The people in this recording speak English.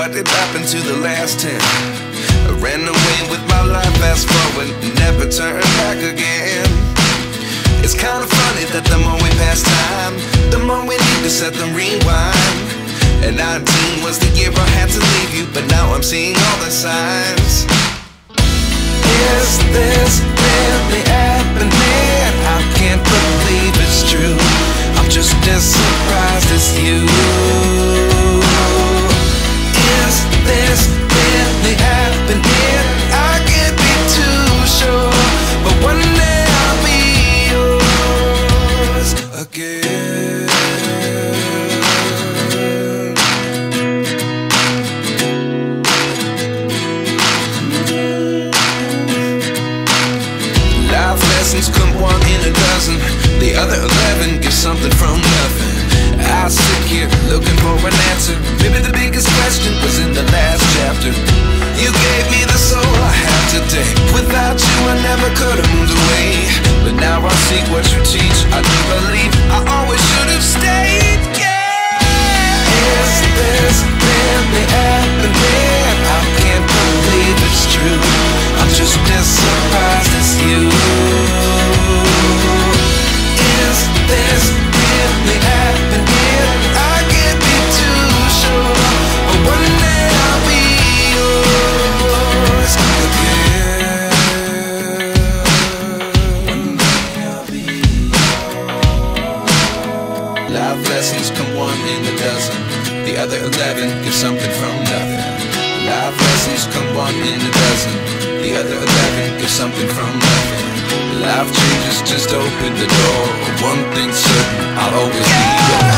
what did happen to the last 10? I ran away with my life, fast forward, never turn back again. It's kind of funny that the more we pass time, the more we need to set the rewind. And 19 was the year I had to leave you, but now I'm seeing all the signs. Is this really happening? I can't believe it's true. I'm just as surprised as you. Is this really happening? I can't be too sure, but one day I'll be yours again. Life lessons come one in a dozen. The other 11 give something from nothing. I sit here looking for an answer. Maybe the biggest question was in the last chapter. You gave me the soul I have today. Without you I never could have moved away. But now I see what you teach. I do believe I always should have stayed. Yeah. Is this really happening? I can't believe it's true. I'm just as surprised as you. Is this really happening? I can't be too sure, but one day I'll be yours again. One day I'll be yours. Life lessons come one in a dozen. The other 11 give something from nothing. Life lessons come one in a dozen. The other 11 give something from nothing. Life changes just open the door. One thing's certain, I'll always be yours.